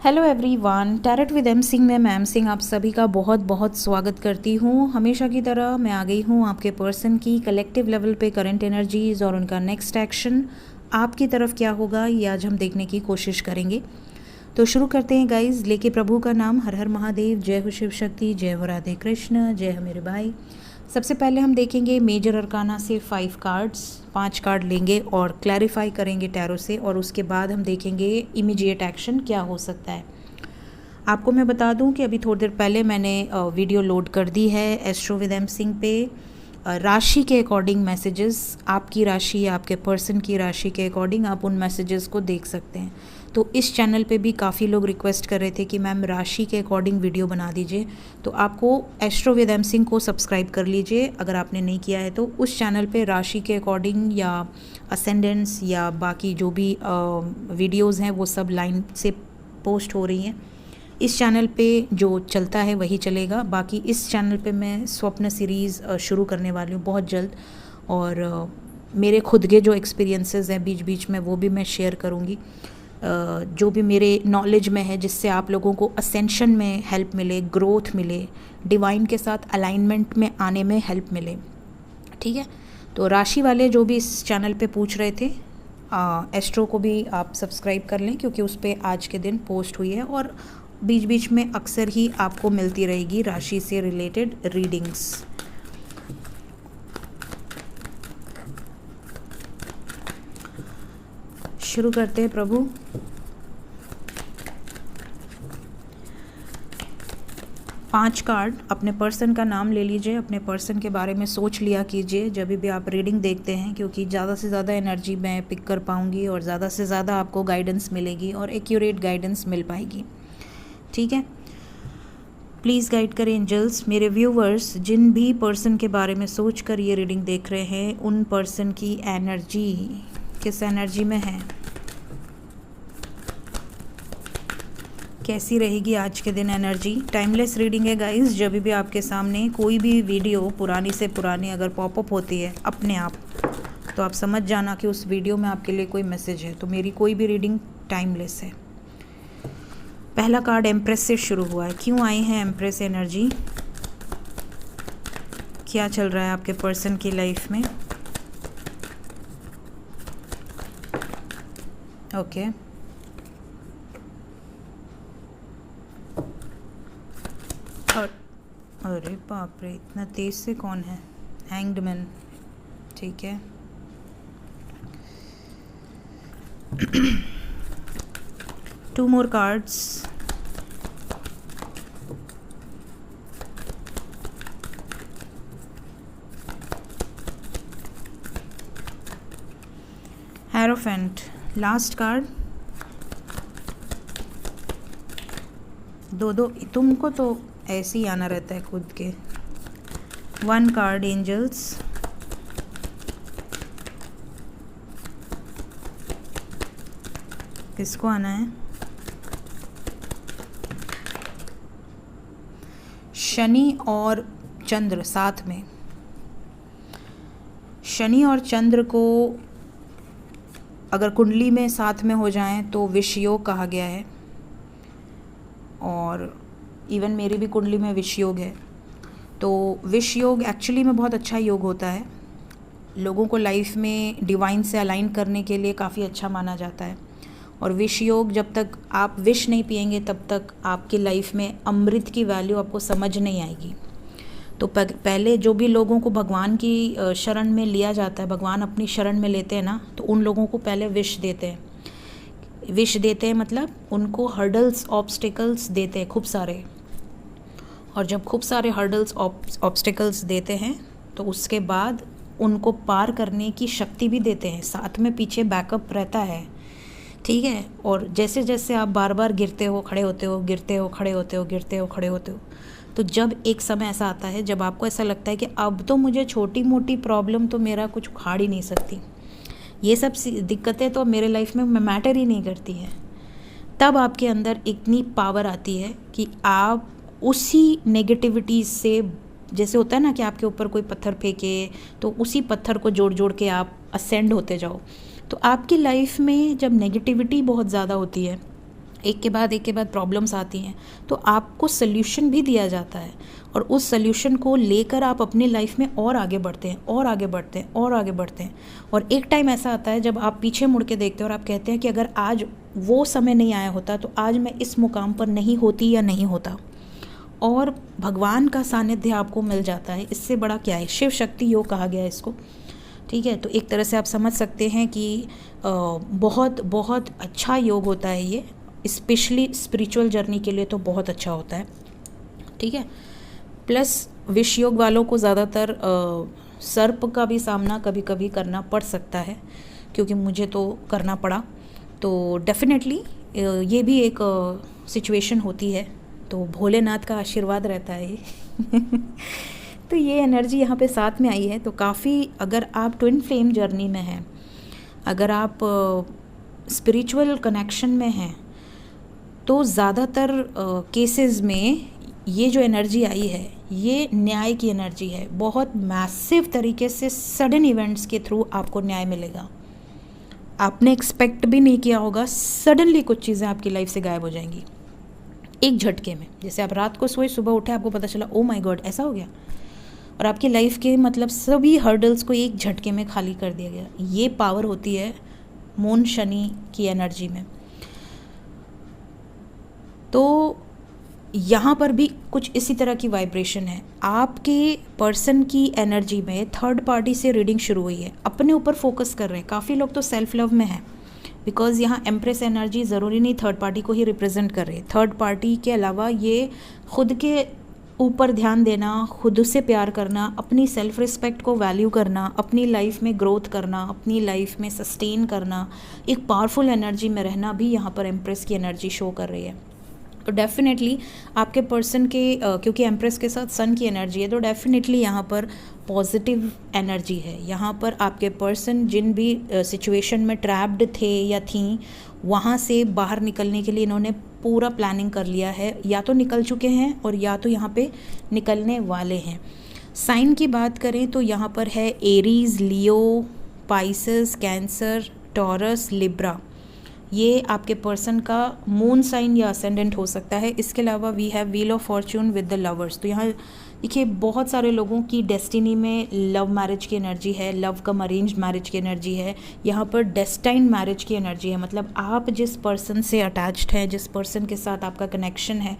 Hello everyone, tarot with M Singh में ma'am Singh आप सभी का बहुत बहुत स्वागत करती हूँ। हमेशा की तरह मैं आ गई हूँ आपके पर्सन की कलेक्टिव लेवल पे करंट एनर्जीज़ और उनका नेक्स्ट एक्शन आपकी तरफ क्या होगा ये आज हम देखने की कोशिश करेंगे। तो शुरू करते हैं गाइज। लेके प्रभु का नाम, हर हर महादेव, जय हो शिव शक्ति, जय हो राधे कृष्ण, जय हो मेरे भाई। सबसे पहले हम देखेंगे मेजर अरकाना से 5 कार्ड्स, 5 कार्ड लेंगे और क्लैरिफाई करेंगे टैरो से, और उसके बाद हम देखेंगे इमीडिएट एक्शन क्या हो सकता है। आपको मैं बता दूं कि अभी थोड़ी देर पहले मैंने वीडियो लोड कर दी है एस्ट्रो विद एम सिंह पे। राशि के अकॉर्डिंग मैसेजेस, आपकी राशि या आपके पर्सन की राशि के अकॉर्डिंग आप उन मैसेजेस को देख सकते हैं। तो इस चैनल पे भी काफ़ी लोग रिक्वेस्ट कर रहे थे कि मैम राशि के अकॉर्डिंग वीडियो बना दीजिए, तो आपको एस्ट्रो विद एम सिंह को सब्सक्राइब कर लीजिए अगर आपने नहीं किया है। तो उस चैनल पे राशि के अकॉर्डिंग या असेंडेंट्स या बाकी जो भी वीडियोज़ हैं वो सब लाइन से पोस्ट हो रही हैं। इस चैनल पे जो चलता है वही चलेगा। बाकी इस चैनल पे मैं स्वप्न सीरीज़ शुरू करने वाली हूँ बहुत जल्द, और मेरे खुद के जो एक्सपीरियंसेस हैं बीच बीच में वो भी मैं शेयर करूँगी, जो भी मेरे नॉलेज में है, जिससे आप लोगों को असेंशन में हेल्प मिले, ग्रोथ मिले, डिवाइन के साथ अलाइनमेंट में आने में हेल्प मिले। ठीक है, तो राशि वाले जो भी इस चैनल पे पूछ रहे थे, एस्ट्रो को भी आप सब्सक्राइब कर लें क्योंकि उस पर आज के दिन पोस्ट हुई है, और बीच बीच में अक्सर ही आपको मिलती रहेगी राशि से रिलेटेड रीडिंग्स। शुरू करते हैं प्रभु। पांच कार्ड, अपने पर्सन का नाम ले लीजिए, अपने पर्सन के बारे में सोच लिया कीजिए जब भी आप रीडिंग देखते हैं, क्योंकि ज़्यादा से ज़्यादा एनर्जी मैं पिक कर पाऊंगी और ज़्यादा से ज़्यादा आपको गाइडेंस मिलेगी और एक्यूरेट गाइडेंस मिल पाएगी। ठीक है, प्लीज़ गाइड करें एंजल्स। मेरे व्यूवर्स जिन भी पर्सन के बारे में सोच कर ये रीडिंग देख रहे हैं, उन पर्सन की एनर्जी किस एनर्जी में है, कैसी रहेगी आज के दिन एनर्जी। टाइमलेस रीडिंग है गाइस। जब भी आपके सामने कोई भी वीडियो पुरानी से पुरानी अगर पॉपअप होती है अपने आप, तो आप समझ जाना कि उस वीडियो में आपके लिए कोई मैसेज है। तो मेरी कोई भी रीडिंग टाइमलेस है। पहला कार्ड एम्प्रेस से शुरू हुआ है। क्यों आई है एम्प्रेस एनर्जी, क्या चल रहा है आपके पर्सन की लाइफ में। ओके, और अरे बाप रे, इतना तेज से कौन है। हैंग्ड मैन, ठीक है। Two more cards. Hierophant, last card. दो तुमको तो ऐसे ही आना रहता है खुद के। 1 कार्ड एंजल्स। किसको आना है। शनि और चंद्र साथ में। शनि और चंद्र को अगर कुंडली में साथ में हो जाएं तो विष योग कहा गया है, और इवन मेरी भी कुंडली में विष योग है। तो विष योग एक्चुअली में बहुत अच्छा योग होता है, लोगों को लाइफ में डिवाइन से अलाइन करने के लिए काफ़ी अच्छा माना जाता है। और विष योग, जब तक आप विष नहीं पिएंगे तब तक आपकी लाइफ में अमृत की वैल्यू आपको समझ नहीं आएगी। तो पहले जो भी लोगों को भगवान की शरण में लिया जाता है, भगवान अपनी शरण में लेते हैं ना, तो उन लोगों को पहले विष देते हैं। विष देते हैं मतलब उनको हर्डल्स, ऑब्स्टिकल्स देते हैं खूब सारे, और जब खूब सारे हर्डल्स, ऑब्स्टिकल्स देते हैं तो उसके बाद उनको पार करने की शक्ति भी देते हैं, साथ में पीछे बैकअप रहता है। ठीक है, और जैसे जैसे आप बार बार गिरते हो, खड़े होते हो, गिरते हो, खड़े होते हो, गिरते हो, खड़े होते हो, तो जब एक समय ऐसा आता है जब आपको ऐसा लगता है कि अब तो मुझे छोटी मोटी प्रॉब्लम तो मेरा कुछ उखाड़ ही नहीं सकती, ये सब दिक्कतें तो मेरे लाइफ में मैटर ही नहीं करती है, तब आपके अंदर इतनी पावर आती है कि आप उसी नेगेटिविटीज़ से, जैसे होता है ना कि आपके ऊपर कोई पत्थर फेंके तो उसी पत्थर को जोड़ जोड़ के आप असेंड होते जाओ। तो आपकी लाइफ में जब नेगेटिविटी बहुत ज़्यादा होती है, एक के बाद प्रॉब्लम्स आती हैं, तो आपको सल्यूशन भी दिया जाता है और उस सल्यूशन को लेकर आप अपनी लाइफ में और आगे बढ़ते हैं और आगे बढ़ते हैं और आगे बढ़ते हैं। और एक टाइम ऐसा आता है जब आप पीछे मुड़ के देखते हैं और आप कहते हैं कि अगर आज वो समय नहीं आया होता तो आज मैं इस मुकाम पर नहीं होती या नहीं होता, और भगवान का सानिध्य आपको मिल जाता है। इससे बड़ा क्या है, शिव शक्ति योग कहा गया है इसको, ठीक है। तो एक तरह से आप समझ सकते हैं कि बहुत बहुत अच्छा योग होता है ये, स्पेशली स्पिरिचुअल जर्नी के लिए तो बहुत अच्छा होता है, ठीक है। प्लस विष योग वालों को ज़्यादातर सर्प का भी सामना कभी कभी करना पड़ सकता है, क्योंकि मुझे तो करना पड़ा। तो डेफिनेटली ये भी एक सिचुएशन होती है, तो भोलेनाथ का आशीर्वाद रहता है तो ये एनर्जी यहाँ पे साथ में आई है। तो काफ़ी, अगर आप ट्विन फ्लेम जर्नी में हैं, अगर आप स्पिरिचुअल कनेक्शन में हैं, तो ज़्यादातर केसेस में ये जो एनर्जी आई है ये न्याय की एनर्जी है। बहुत मैसिव तरीके से सडन इवेंट्स के थ्रू आपको न्याय मिलेगा। आपने एक्सपेक्ट भी नहीं किया होगा, सडनली कुछ चीज़ें आपकी लाइफ से गायब हो जाएंगी एक झटके में। जैसे आप रात को सोए, सुबह उठे, आपको पता चला ओ माय गॉड ऐसा हो गया, और आपकी लाइफ के मतलब सभी हर्डल्स को एक झटके में खाली कर दिया गया। ये पावर होती है मून शनि की एनर्जी में। तो यहाँ पर भी कुछ इसी तरह की वाइब्रेशन है। आपके पर्सन की एनर्जी में थर्ड पार्टी से रीडिंग शुरू हुई है, अपने ऊपर फोकस कर रहे हैं। काफ़ी लोग तो सेल्फ लव में हैं, बिकॉज़ यहाँ एम्प्रेस एनर्जी ज़रूरी नहीं थर्ड पार्टी को ही रिप्रेजेंट कर रही है। थर्ड पार्टी के अलावा ये खुद के ऊपर ध्यान देना, खुद से प्यार करना, अपनी सेल्फ रिस्पेक्ट को वैल्यू करना, अपनी लाइफ में ग्रोथ करना, अपनी लाइफ में सस्टेन करना, एक पावरफुल एनर्जी में रहना भी यहाँ पर एम्प्रेस की एनर्जी शो कर रही है। तो डेफिनेटली आपके पर्सन के क्योंकि एम्प्रेस के साथ सन की एनर्जी है, तो डेफिनेटली यहाँ पर पॉजिटिव एनर्जी है। यहाँ पर आपके पर्सन जिन भी सिचुएशन में ट्रैप्ड थे या थीं, वहाँ से बाहर निकलने के लिए इन्होंने पूरा प्लानिंग कर लिया है। या तो निकल चुके हैं और या तो यहाँ पे निकलने वाले हैं। साइन की बात करें तो यहाँ पर है एरीज, लियो, पाइसेस, कैंसर, टॉरस, लिब्रा। ये आपके पर्सन का मून साइन या असेंडेंट हो सकता है। इसके अलावा we have wheel of fortune with the lovers. तो यहाँ देखिए बहुत सारे लोगों की डेस्टिनी में लव मैरिज की एनर्जी है, लव कम अरेंज्ड मैरिज की एनर्जी है। यहाँ पर डेस्टाइन्ड मैरिज की एनर्जी है, मतलब आप जिस पर्सन से अटैच्ड हैं, जिस पर्सन के साथ आपका कनेक्शन है,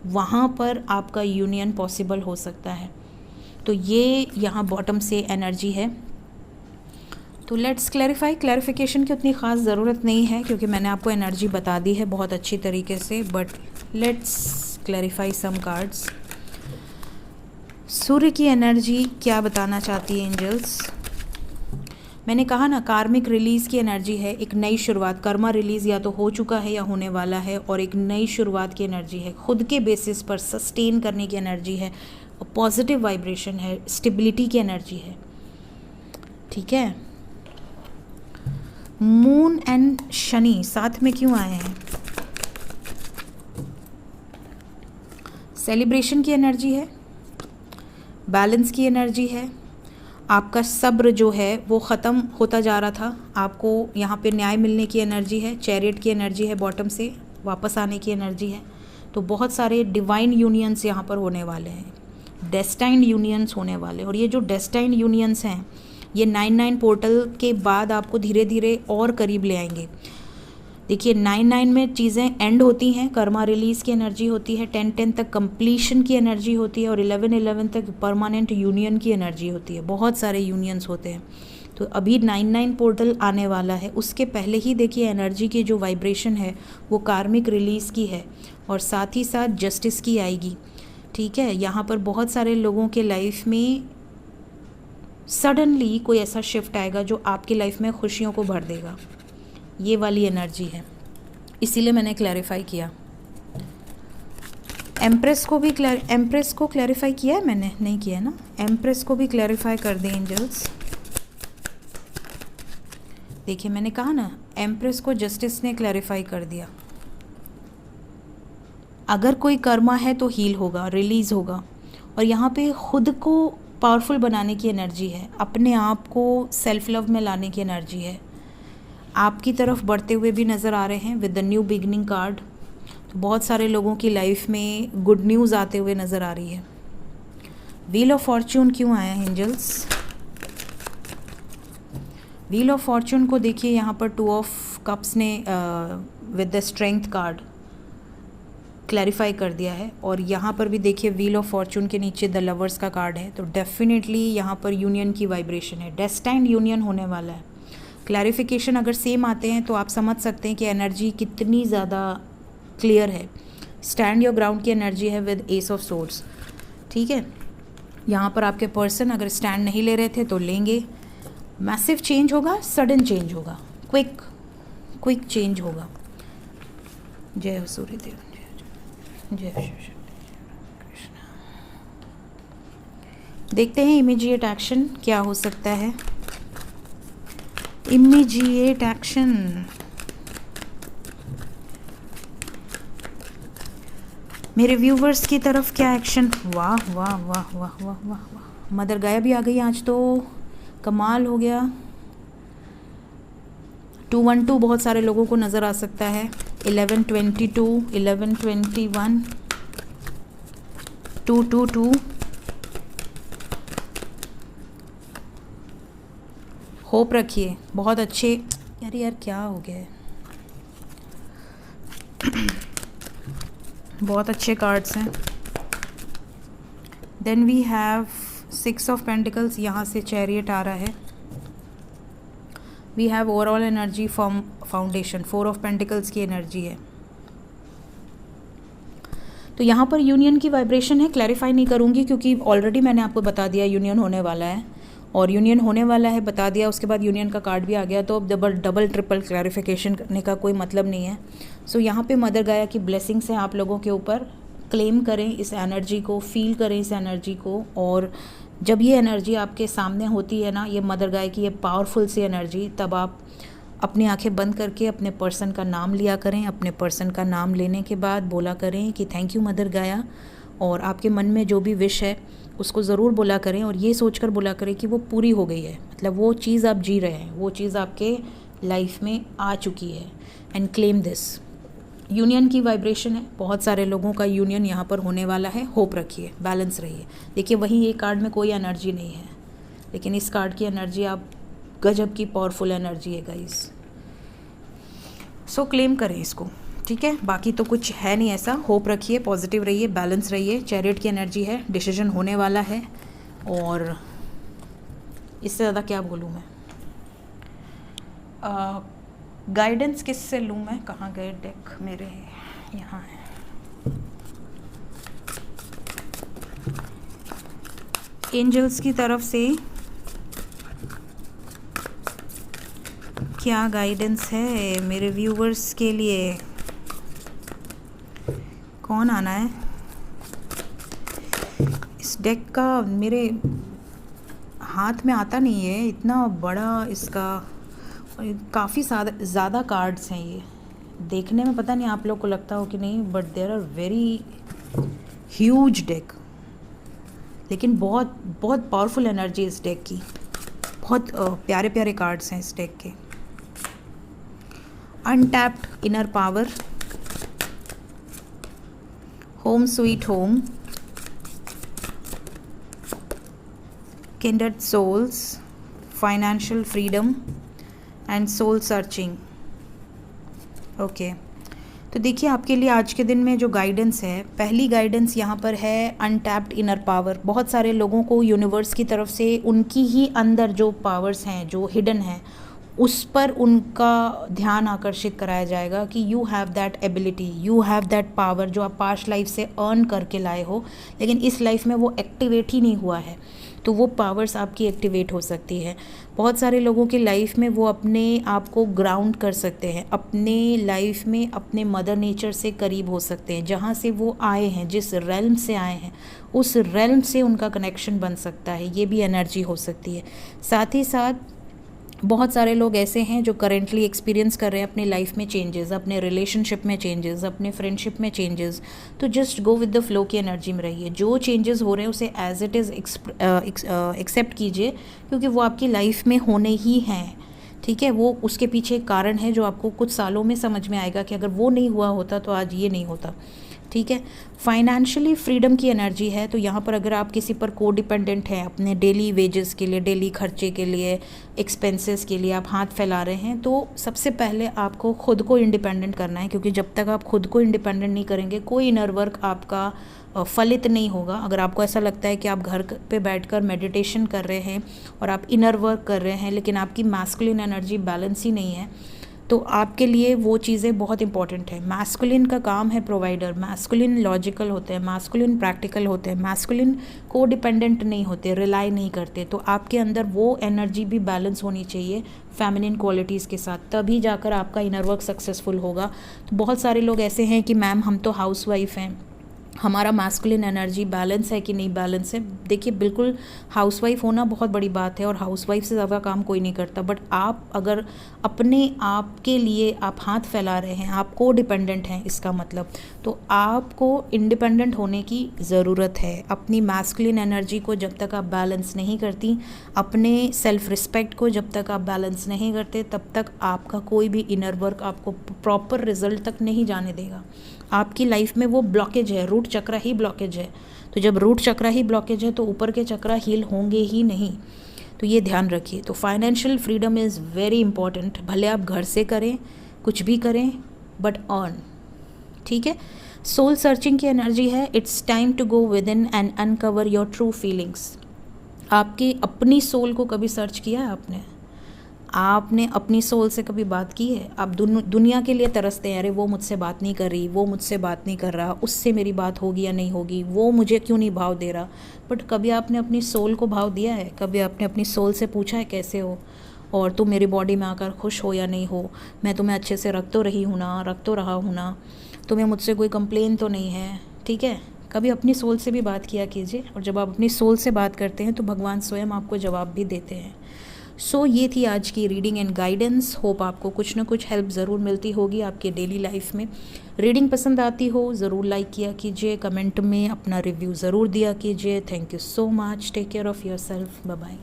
वहाँ पर आपका यूनियन पॉसिबल हो सकता है। तो ये यहाँ बॉटम से एनर्जी है। तो लेट्स क्लैरिफिकेशन की उतनी ख़ास ज़रूरत नहीं है, क्योंकि मैंने आपको एनर्जी बता दी है बहुत अच्छी तरीके से। But let's clarify some cards. सूर्य की एनर्जी क्या बताना चाहती है एंजल्स? मैंने कहा ना, कार्मिक रिलीज़ की एनर्जी है, एक नई शुरुआत। कर्मा रिलीज़ या तो हो चुका है या होने वाला है, और एक नई शुरुआत की एनर्जी है। खुद के बेसिस पर सस्टेन करने की एनर्जी है, पॉजिटिव वाइब्रेशन है, स्टेबिलिटी की एनर्जी है, ठीक है। मून एंड शनि साथ में क्यों आए हैं? सेलिब्रेशन की एनर्जी है, बैलेंस की एनर्जी है। आपका सब्र जो है वो ख़त्म होता जा रहा था, आपको यहाँ पे न्याय मिलने की एनर्जी है। चैरियट की एनर्जी है, बॉटम से वापस आने की एनर्जी है। तो बहुत सारे डिवाइन यूनियंस यहाँ पर होने वाले हैं, डेस्टाइन्ड यूनियंस होने वाले। और ये जो डेस्टाइन्ड यूनियंस हैं, ये 9-9 पोर्टल के बाद आपको धीरे धीरे और करीब ले आएंगे। देखिए 9-9 में चीज़ें एंड होती हैं, कर्मा रिलीज़ की एनर्जी होती है, 10-10 तक कंप्लीशन की एनर्जी होती है, और 11-11 तक परमानेंट यूनियन की एनर्जी होती है। बहुत सारे यूनियंस होते हैं। तो अभी 9-9 पोर्टल आने वाला है, उसके पहले ही देखिए एनर्जी की जो वाइब्रेशन है वो कार्मिक रिलीज़ की है, और साथ ही साथ जस्टिस की आएगी, ठीक है। यहाँ पर बहुत सारे लोगों के लाइफ में सडनली कोई ऐसा शिफ्ट आएगा जो आपकी लाइफ में खुशियों को भर देगा। ये वाली एनर्जी है, इसीलिए मैंने क्लैरिफाई किया। एम्प्रेस को क्लैरिफाई किया है मैंने? नहीं किया है ना। एम्प्रेस को भी क्लैरिफाई कर दें एंजल्स। देखिए मैंने कहा ना, एम्प्रेस को जस्टिस ने क्लैरिफाई कर दिया। अगर कोई कर्मा है तो हील होगा, रिलीज़ होगा। और यहाँ पे खुद को पावरफुल बनाने की एनर्जी है, अपने आप को सेल्फ लव में लाने की एनर्जी है। आपकी तरफ बढ़ते हुए भी नज़र आ रहे हैं with the new beginning card, तो बहुत सारे लोगों की लाइफ में गुड न्यूज़ आते हुए नज़र आ रही है। व्हील ऑफ फॉर्च्यून क्यों आया है एंजल्स? व्हील ऑफ फॉर्च्यून को देखिए यहाँ पर 2 ऑफ कप्स ने with the strength card clarify कर दिया है, और यहाँ पर भी देखिए व्हील ऑफ फॉर्च्यून के नीचे द लवर्स का कार्ड है। तो डेफिनेटली यहाँ पर यूनियन की वाइब्रेशन है, डेस्टाइन्ड यूनियन होने वाला है। क्लैरिफिकेशन अगर सेम आते हैं तो आप समझ सकते हैं कि एनर्जी कितनी ज़्यादा क्लियर है। स्टैंड योर ग्राउंड की एनर्जी है विद एस ऑफ सोर्ड्स, ठीक है। यहाँ पर आपके पर्सन अगर स्टैंड नहीं ले रहे थे तो लेंगे। मैसिव चेंज होगा, सडन चेंज होगा, क्विक चेंज होगा। जय हो सूर्यदेव, जय शिव कृष्ण। देखते हैं इमीडिएट एक्शन क्या हो सकता है। इमीडिएट एक्शन, मेरे व्यूवर्स की तरफ क्या एक्शन? वाह वाह वाह वाह वाह वाह वाह, मदर गाया भी आ गई आज तो, कमाल हो गया। 212 बहुत सारे लोगों को नज़र आ सकता है। 1122, 1121, 222, होप रखिए। बहुत अच्छे, यार क्या हो गया है? बहुत अच्छे कार्ड्स हैं। Then we have 6 of pentacles, यहाँ से चैरियट आ रहा है। We have overall energy from foundation, 4 of pentacles की एनर्जी है। तो यहाँ पर यूनियन की वाइब्रेशन है। क्लैरिफाई नहीं करूँगी क्योंकि ऑलरेडी मैंने आपको बता दिया यूनियन होने वाला है, और यूनियन होने वाला है बता दिया, उसके बाद यूनियन का कार्ड भी आ गया, तो अब डबल ट्रिपल क्लैरिफिकेशन करने का कोई मतलब नहीं है। सो यहाँ पे मदर गाया की ब्लेसिंग्स हैं आप लोगों के ऊपर। क्लेम करें इस एनर्जी को, फील करें इस एनर्जी को, और जब ये एनर्जी आपके सामने होती है ना, ये मदर गाय की ये पावरफुल सी एनर्जी, तब आप अपनी आंखें बंद करके अपने पर्सन का नाम लिया करें। अपने पर्सन का नाम लेने के बाद बोला करें कि थैंक यू मदर गाया, और आपके मन में जो भी विश है उसको ज़रूर बोला करें, और ये सोचकर बोला करें कि वो पूरी हो गई है। मतलब वो चीज़ आप जी रहे हैं, वो चीज़ आपके लाइफ में आ चुकी है। And claim this. यूनियन की वाइब्रेशन है, बहुत सारे लोगों का यूनियन यहाँ पर होने वाला है। होप रखिए, बैलेंस रहिए। देखिए वहीं ये कार्ड में कोई एनर्जी नहीं है, लेकिन इस कार्ड की एनर्जी आप गजब की पावरफुल एनर्जी है गाइस। सो क्लेम करें इसको, ठीक है। बाकी तो कुछ है नहीं ऐसा। होप रखिए, पॉजिटिव रहिए, बैलेंस रहिए। चैरियट की एनर्जी है, डिसीजन होने वाला है, और इससे ज़्यादा क्या बोलूँ मैं। गाइडेंस किससे लूँ मैं? कहाँ गए डेक मेरे? यहाँ है। एंजल्स की तरफ से क्या गाइडेंस है मेरे व्यूवर्स के लिए? कौन आना है? इस डेक का मेरे हाथ में आता नहीं है, इतना बड़ा इसका, काफ़ी ज़्यादा कार्ड्स हैं। ये देखने में पता नहीं आप लोग को लगता हो कि नहीं, but there are very huge deck, लेकिन बहुत बहुत पावरफुल एनर्जी इस डेक की। बहुत प्यारे प्यारे कार्ड्स हैं इस डेक के। Untapped inner power, home sweet home, kindred souls, financial freedom and soul searching. Okay, तो देखिए आपके लिए आज के दिन में जो गाइडेंस है, पहली गाइडेंस यहाँ पर है अनटैप्ड इनर पावर। बहुत सारे लोगों को यूनिवर्स की तरफ से उनकी ही अंदर जो पावर्स हैं, जो हिडन हैं, उस पर उनका ध्यान आकर्षित कराया जाएगा कि you have that ability, you have that power, जो आप पास्ट लाइफ से अर्न करके लाए हो, लेकिन इस लाइफ में वो एक्टिवेट ही नहीं हुआ है। तो वो पावर्स आपकी एक्टिवेट हो सकती है। बहुत सारे लोगों की लाइफ में वो अपने आप को ग्राउंड कर सकते हैं, अपने लाइफ में अपने मदर नेचर से करीब हो सकते हैं। जहाँ से वो आए हैं, जिस रेल्म से आए हैं, उस रेल्म से उनका कनेक्शन बन सकता है। ये भी एनर्जी हो सकती है। साथ ही साथ बहुत सारे लोग ऐसे हैं जो करेंटली एक्सपीरियंस कर रहे हैं अपनी लाइफ में चेंजेस, अपने रिलेशनशिप में चेंजेस, अपने फ्रेंडशिप में चेंजेस। तो just go with the flow की एनर्जी में रहिए। जो चेंजेस हो रहे हैं उसे एज इट इज़ एक्सेप्ट कीजिए, क्योंकि वो आपकी लाइफ में होने ही हैं, ठीक है, वो उसके पीछे एक कारण है जो आपको कुछ सालों में समझ में आएगा कि अगर वो नहीं हुआ होता तो आज ये नहीं होता। ठीक है, फाइनेंशियली फ्रीडम की एनर्जी है, तो यहाँ पर अगर आप किसी पर को डिपेंडेंट हैं अपने डेली वेजेस के लिए, डेली खर्चे के लिए, एक्सपेंसेस के लिए आप हाथ फैला रहे हैं, तो सबसे पहले आपको खुद को इंडिपेंडेंट करना है, क्योंकि जब तक आप खुद को इंडिपेंडेंट नहीं करेंगे कोई इनर वर्क आपका फलित नहीं होगा। अगर आपको ऐसा लगता है कि आप घर पे बैठकर मेडिटेशन कर रहे हैं और आप इनर वर्क कर रहे हैं लेकिन आपकी मैस्कुलिन एनर्जी बैलेंस ही नहीं है, तो आपके लिए वो चीज़ें बहुत इंपॉर्टेंट है। मैस्कुलिन का काम है प्रोवाइडर, मैस्कुलिन लॉजिकल होते हैं, मैस्कुलिन प्रैक्टिकल होते हैं, मैस्कुलिन को डिपेंडेंट नहीं होते, रिलाई नहीं करते। तो आपके अंदर वो एनर्जी भी बैलेंस होनी चाहिए फेमिनिन क्वालिटीज़ के साथ, तभी जाकर आपका इनर वर्क सक्सेसफुल होगा। तो बहुत सारे लोग ऐसे हैं कि मैम हम तो हाउसवाइफ हैं, हमारा मास्कुलिन एनर्जी बैलेंस है कि नहीं बैलेंस है। देखिए बिल्कुल हाउसवाइफ होना बहुत बड़ी बात है और हाउसवाइफ से ज़्यादा काम कोई नहीं करता, बट आप अगर अपने आप के लिए आप हाथ फैला रहे हैं, आप को डिपेंडेंट हैं इसका मतलब, तो आपको इंडिपेंडेंट होने की ज़रूरत है। अपनी मास्कुलिन एनर्जी को जब तक आप बैलेंस नहीं करती, अपने सेल्फ रिस्पेक्ट को जब तक आप बैलेंस नहीं करते, तब तक आपका कोई भी इनर वर्क आपको प्रॉपर रिजल्ट तक नहीं जाने देगा। आपकी लाइफ में वो ब्लॉकेज है, रूट चक्र ही ब्लॉकेज है। तो जब रूट चक्र ही ब्लॉकेज है तो ऊपर के चक्र हील होंगे ही नहीं, तो ये ध्यान रखिए। तो financial freedom is very important, भले आप घर से करें, कुछ भी करें, बट अर्न। ठीक है, सोल सर्चिंग की एनर्जी है, it's time to go within and uncover your true feelings. आपकी अपनी सोल को कभी सर्च किया है आपने अपनी सोल से कभी बात की है? आप दुनिया के लिए तरसते हैं, अरे वो मुझसे बात नहीं कर रही, वो मुझसे बात नहीं कर रहा, उससे मेरी बात होगी या नहीं होगी, वो मुझे क्यों नहीं भाव दे रहा। बट कभी आपने अपनी सोल को भाव दिया है? कभी आपने अपनी सोल से पूछा है कैसे हो और तुम मेरी बॉडी में आकर खुश हो या नहीं हो, मैं तुम्हें अच्छे से रख तो रही हूँ ना, रख तो रहा हूँ ना, तुम्हें मुझसे कोई कंप्लेन तो नहीं है? ठीक है, कभी अपनी सोल से भी बात किया कीजिए, और जब आप अपनी सोल से बात करते हैं तो भगवान स्वयं आपको जवाब भी देते हैं। सो ये थी आज की रीडिंग एंड गाइडेंस। होप आपको कुछ ना कुछ हेल्प ज़रूर मिलती होगी आपके डेली लाइफ में। रीडिंग पसंद आती हो ज़रूर लाइक किया कीजिए, कमेंट में अपना रिव्यू ज़रूर दिया कीजिए। Thank you so much, take care of yourself, bye bye.